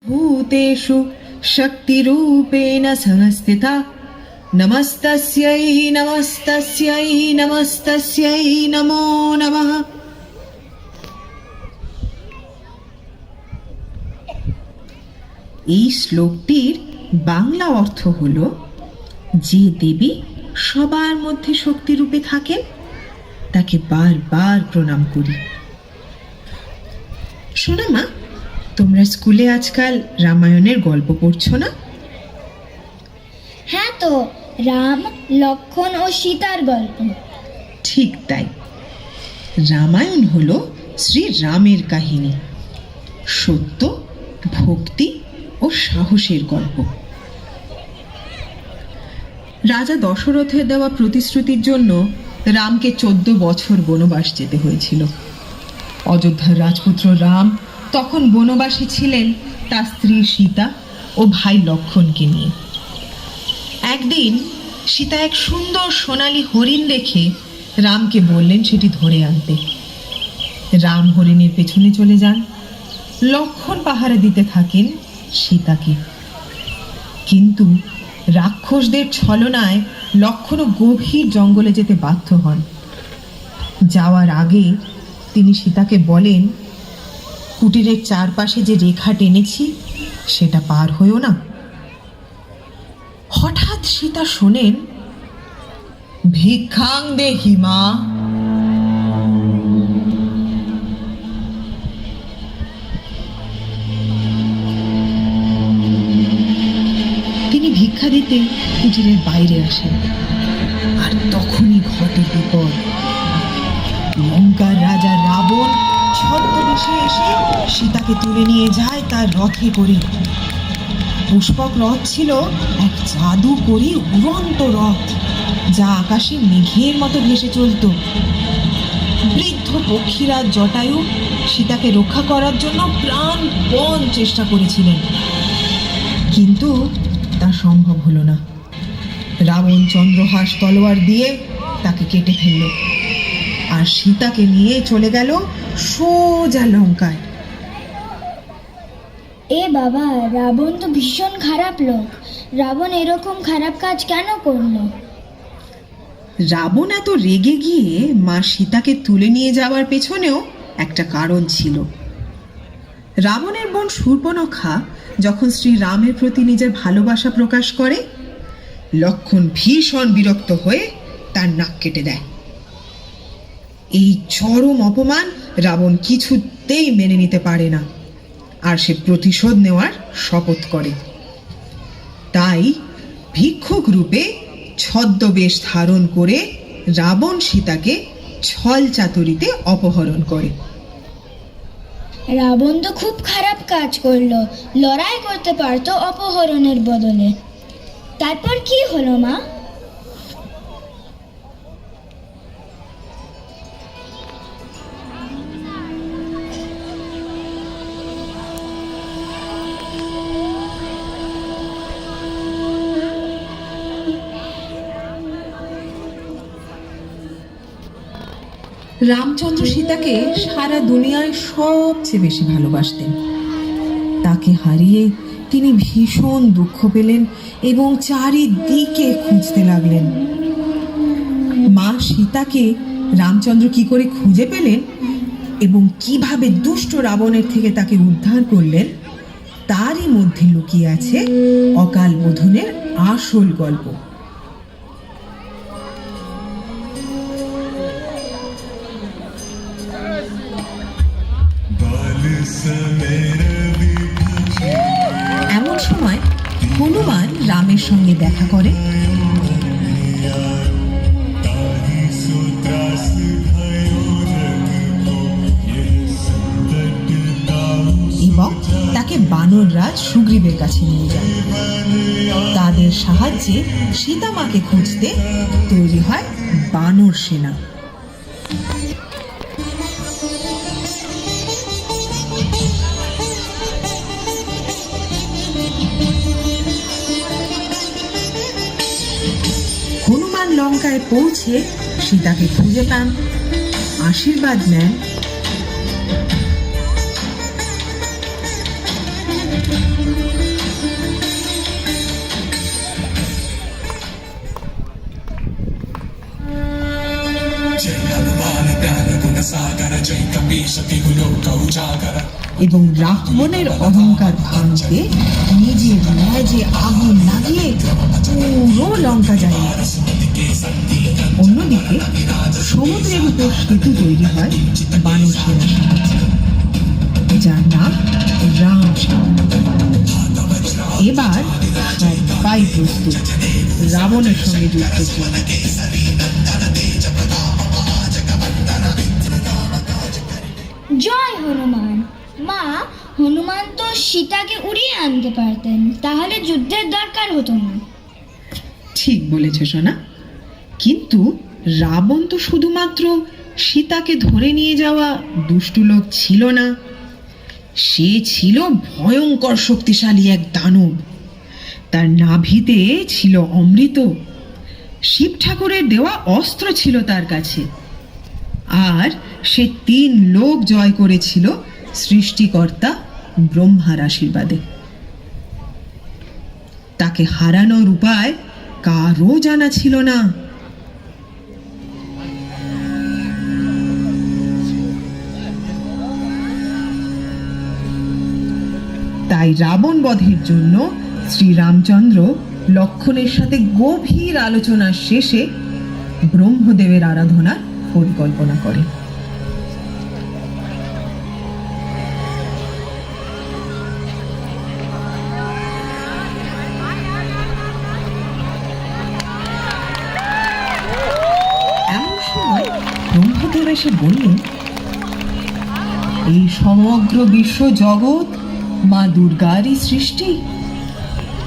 भूतेषु शक्तिरूपेण संस्थिता नमस्तस्यै नमस्तस्यै नमस्तस्यै नमो नमः। এই শ্লোকটির বাংলা অর্থ হল, যে দেবী সবার মধ্যে শক্তিরূপে থাকেন তাকে বারবার প্রণাম করি। শোনো মা, তোমরা স্কুলে আজকাল রামায়ণের গল্প পড়ছো না? হ্যাঁ তো, রাম, লক্ষ্মণ ও সীতার গল্প। ঠিক তাই, রামায়ণ হলো শ্রী রামের কাহিনী, সত্য, ভক্তি ও সাহসের গল্প। রাজা দশরথের দেওয়া প্রতিশ্রুতির জন্য রামকে 14 বছর বনবাস যেতে হয়েছিল। অযোধ্যার রাজপুত্র রাম তখন বনবাসী ছিলেন তার স্ত্রী সীতা ও ভাই লক্ষ্মণকে নিয়ে। একদিন সীতা এক সুন্দর সোনালী হরিণ দেখে রামকে বললেন সেটি ধরে আনতে। রাম হরিণের পেছনে চলে যান, লক্ষ্মণ পাহারা দিতে থাকেন সীতাকে। কিন্তু রাক্ষসদের ছলনায় লক্ষ্মণও গভীর জঙ্গলে যেতে বাধ্য হন। যাওয়ার আগে তিনি সীতাকে বলেন, কুটিরের চারপাশে যে রেখা টেনেছি সেটা পার হয়েও না। হঠাৎ সীতা শোনেন, ভিক্ষাং দেহি মা। তিনি ভিক্ষা দিতে কুটিরের বাইরে আসেন, আর তখনই ঘটে বিপদ। লঙ্কার রাজা রাবণ ছদ্মবেশে এসে সীতাকে তুলে নিয়ে যায় তার রথে করে। পুষ্পক রথ ছিল এক জাদুকরী উড়ন্ত রথ, যা আকাশে মেঘের মতো ভেসে চলত। বৃদ্ধ পক্ষীরাজ জটায়ু সীতাকে রক্ষা করার জন্য প্রাণপণ চেষ্টা করেছিলেন, কিন্তু তা সম্ভব হলো না। রাবণ চন্দ্রহাস তলোয়ার দিয়ে তাকে কেটে ফেলল, আর সীতাকে নিয়ে চলে গেল সোজা লঙ্কায়। এ বাবা, রাবণ তো ভীষণ খারাপ লোক। রাবণ এরকম খারাপ কাজ কেন করলো? রাবণ এত রেগে গিয়ে মা সীতাকে তুলে নিয়ে যাওয়ার পেছনেও একটা কারণ ছিল। রাবণের বোন শূর্পণখা যখন শ্রী রামের প্রতি নিজের ভালোবাসা প্রকাশ করে, লক্ষ্মণ ভীষণ বিরক্ত হয়ে তার নাক কেটে দেয়। এই চরম অপমান রাবণ কিছুতেই মেনে নিতে পারে না, আর সে প্রতিশোধ নেওয়ার শপথ করে। তাই ভিক্ষুক রূপে ছদ্মবেশ ধারণ করে রাবণ সীতাকে ছল চাতুরিতে অপহরণ করে। রাবণ তো খুব খারাপ কাজ করলো, লড়াই করতে পারতো অপহরণের বদলে। তারপর কি হলো মা? রামচন্দ্র সীতাকে সারা দুনিয়ায় সবচেয়ে বেশি ভালোবাসতেন। তাকে হারিয়ে তিনি ভীষণ দুঃখ পেলেন এবং চারিদিকে খুঁজতে লাগলেন। মা সীতাকে রামচন্দ্র কি করে খুঁজে পেলেন এবং কিভাবে দুষ্ট রাবণের থেকে তাকে উদ্ধার করলেন, তারই মধ্যে লুকিয়ে আছে অকাল বোধনের আসল গল্প। এমন সময় হনুমান রামের সঙ্গে দেখা করে এবং তাকে বানররাজ সুগ্রীবের কাছে নিয়ে যায়। তাদের সাহায্যে সীতামাকে খুঁজতে তৈরি হয় বানর সেনা। হনুমান লঙ্কায় পৌঁছে সীতাকে খুঁজে পান, আশীর্বাদ নেন এবং রাবণের অহংকার ভাঙতে নিজের ন্যাজে আগুন লাগিয়ে পুরো লঙ্কা জ্বালিয়ে দেয়। অন্যদিকে সমুদ্রের উপর সেতু তৈরি হয় বানর সেনার সাহায্যে, যার নাম রাম সেতু। এবার সবাই প্রস্তুত রাবণের সঙ্গে যুদ্ধের জন্য। জয় হনুমান। মা, হনুমান তো সীতাকে উড়িয়ে আনতে পারতেন, তাহলে যুদ্ধের দরকার হতো না। ঠিক বলেছ সোনা, কিন্তু রাবণ তো শুধুমাত্র সীতাকে ধরে নিয়ে যাওয়া দুষ্টু লোক ছিল না, সে ছিল ভয়ঙ্কর শক্তিশালী এক দানব। তার নাভিতে ছিল অমৃত, শিব ঠাকুরের দেওয়া অস্ত্র ছিল তার কাছে, আর সে 3 লোক জয় করেছিল সৃষ্টিকর্তা ব্রহ্মার আশীর্বাদে। তাকে হারানোর উপায় কারও জানা ছিল না। তাই রাবণ বধের জন্য শ্রীরামচন্দ্র লক্ষ্মণের সাথে গভীর আলোচনা শেষে ব্রহ্মদেবের আরাধনার পরিকল্পনা করে। এমন সময় ব্রহ্মদেব এসে বললেন, এই সমগ্র বিশ্ব জগৎ মা দুর্গারই সৃষ্টি।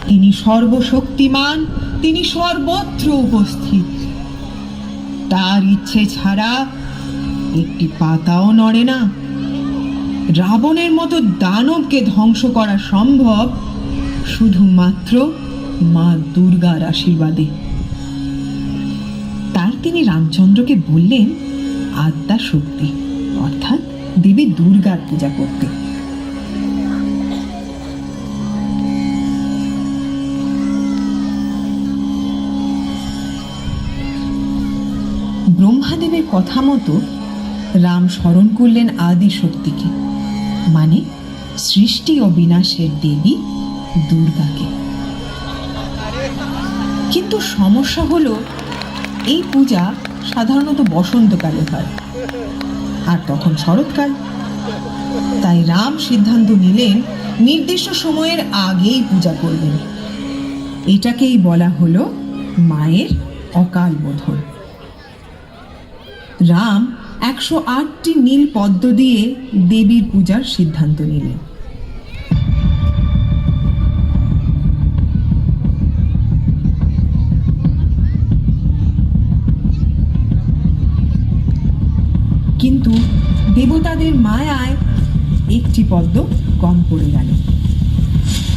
তিনি সর্বশক্তিমান, তিনি সর্বত্র উপস্থিত। তার ইচ্ছে ছাড়া একটি পাতাও নড়ে না। রাবণের মতো দানবকে ধ্বংস করা সম্ভব শুধুমাত্র মা দুর্গার আশীর্বাদে। তাই তিনি রামচন্দ্রকে বললেন আদ্যা শক্তি অর্থাৎ দেবী দুর্গার পূজা করতে। ব্রহ্মাদেবের কথা মতো রাম স্মরণ করলেন আদি শক্তিকে, মানে সৃষ্টি ও বিনাশের দেবী দুর্গাকে। কিন্তু সমস্যা হলো এই পূজা সাধারণত বসন্তকালে হয়, আর তখন শরৎকাল। তাই রাম সিদ্ধান্ত নিলেন নির্দিষ্ট সময়ের আগেই পূজা করবেন। এটাকেই বলা হলো মায়ের অকাল বোধন। রাম 108টি নীল পদ্ম দিয়ে দেবীর পূজার সিদ্ধান্ত নিলেন। কিন্তু দেবতাদের মায়ায় একটি পদ্ম কম পড়ে গেল।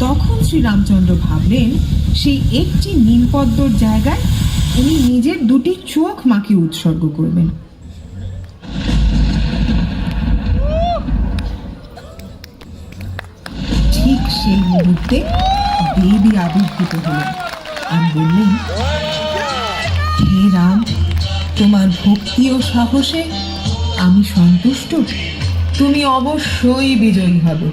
তখন শ্রীরামচন্দ্র ভাবলেন সেই একটি নীল পদ্মর জায়গায় উনি নিজের 2টি চোখ মাকে উৎসর্গ করবেন। ঠিক সেই মুহূর্তে দেবী আবির্ভূত হলেন আর বললেন, হে রাম, তোমার ভক্তি ও সাহসে আমি সন্তুষ্ট, তুমি অবশ্যই বিজয়ী হবে।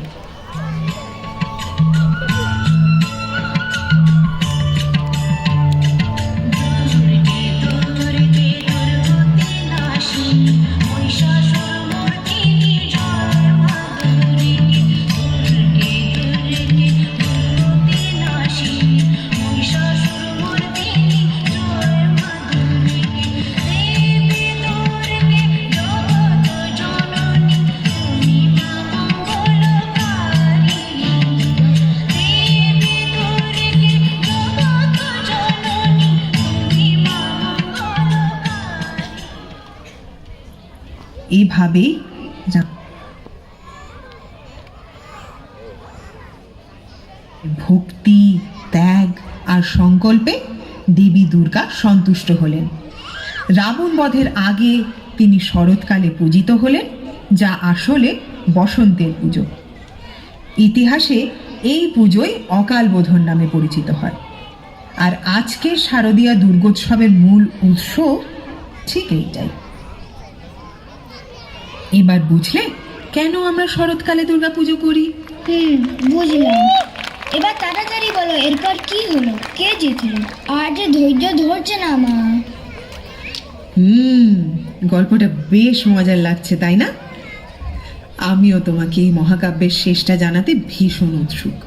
এইভাবেই ভক্তি, ত্যাগ আর সংকল্পে দেবী দুর্গা সন্তুষ্ট হলেন। রাবণ বধের আগে তিনি শরৎকালে পূজিত হলেন, যা আসলে বসন্তের পুজো। ইতিহাসে এই পুজোই অকাল বোধন নামে পরিচিত হয়। আর আজকের শারদীয়া দুর্গোৎসবের মূল উৎস ঠিক এইটাই। এবার বুঝলে কেন আমরা শরৎকালে দুর্গাপুজো করি? বুঝলাম। এবার তাড়াতাড়ি বলো, এরপর কি হলো, কে জিতলো? আর যে ধৈর্য ধরছে না মা। গল্পটা বেশ মজার লাগছে, তাই না? আমিও তোমাকে এই মহাকাব্যের শেষটা জানাতে ভীষণ উৎসুক।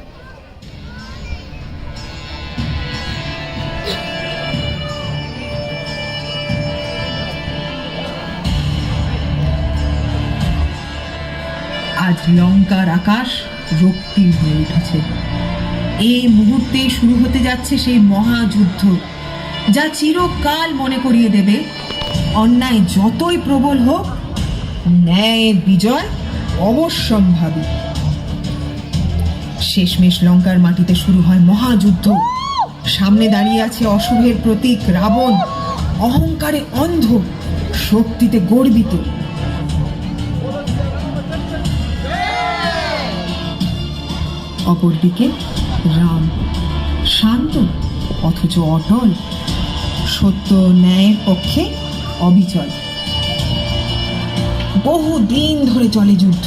আজ লঙ্কার আকাশ রক্তিম হয়ে উঠেছে। এই মুহূর্তে শুরু হতে যাচ্ছে সেই মহাযুদ্ধ, যা চিরকাল মনে করিয়ে দেবে অন্যায় যতই প্রবল হোক, ন্যায়ের বিজয় অবশ্যম্ভাবী। শেষমেশ লঙ্কার মাটিতে শুরু হয় মহাযুদ্ধ। সামনে দাঁড়িয়ে আছে অশুভের প্রতীক রাবণ, অহংকারে অন্ধ, শক্তিতে গর্বিত। অপরদিকে রাম, শান্ত অথচ অটল, সত্য ন্যায়ের পক্ষে অবিচল। বহুদিন ধরে চলে যুদ্ধ।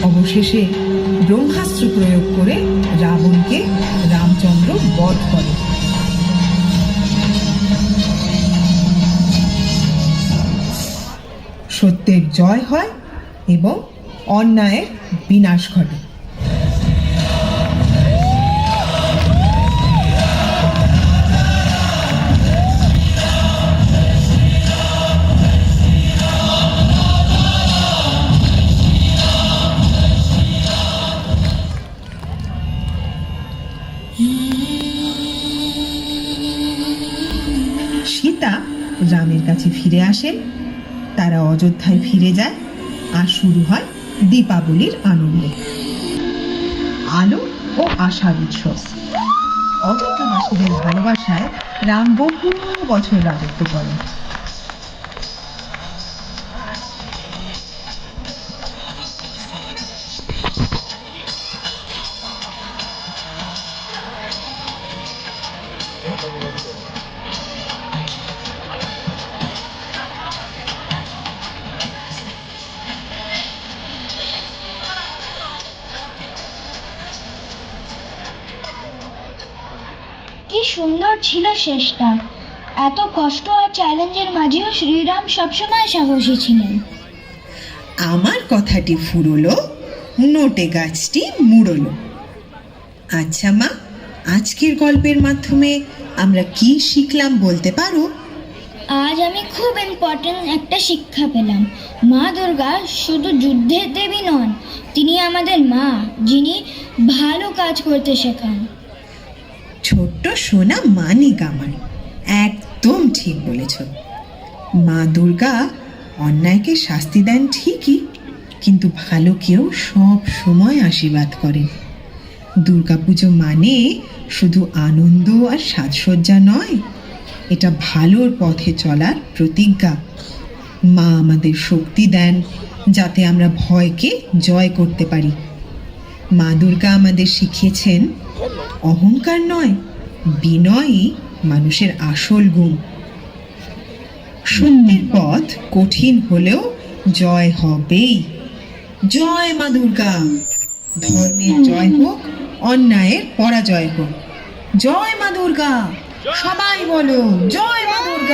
অবশেষে ব্রহ্মাস্ত্র প্রয়োগ করে রাবণকে রামচন্দ্র বধ করে। সত্যের জয় হয় এবং অন্যায়ের বিনাশ ঘটে। সীতা রামের কাছে ফিরে আসেন, তারা অযোধ্যায় ফিরে যায়, আর শুরু হয় দীপাবলির আনন্দ। আলো ও আশার উৎসব। অযোধ্যাবাসীদের ভালোবাসায় রাম বহু বছর রাজত্ব করেন। কি সুন্দর ছিল শেষটা। এত কষ্ট আর চ্যালেঞ্জের মাঝেও শ্রীরাম সবসময় সাহসী ছিলেন। আমার কথাটি ফুরলো, নোটে গাছটি মুড়লো। আচ্ছা মা, আজকের গল্পের মাধ্যমে আমরা কি শিখলাম বলতে পারো? আজ আমি খুব ইম্পর্টেন্ট একটা শিক্ষা পেলাম। মা দুর্গা শুধু যুদ্ধের দেবী নন, তিনি আমাদের মা, যিনি ভালো কাজ করতে শেখান। ছোট্ট সোনা মানিক আমার, একদম ঠিক বলেছ। মা দুর্গা অন্যায়কে শাস্তি দেন ঠিকই, কিন্তু ভালোকেও সব সময় আশীর্বাদ করেন। দুর্গাপুজো মানে শুধু আনন্দ আর সাজসজ্জা নয়, এটা ভালোর পথে চলার প্রতিজ্ঞা। মা আমাদের শক্তি দেন যাতে আমরা ভয়কে জয় করতে পারি। মা দুর্গা আমাদের শিখিয়েছেন অহংকার নয়, বিনয়ই মানুষের আসল গুণ। সত্যের পথ কঠিন হলেও জয় হবেই। জয় মা দুর্গা। ধর্মের জয় হোক, অন্যায়ের পরাজয় হোক। জয় মা দুর্গা। সবাই বলো জয় মা দুর্গা।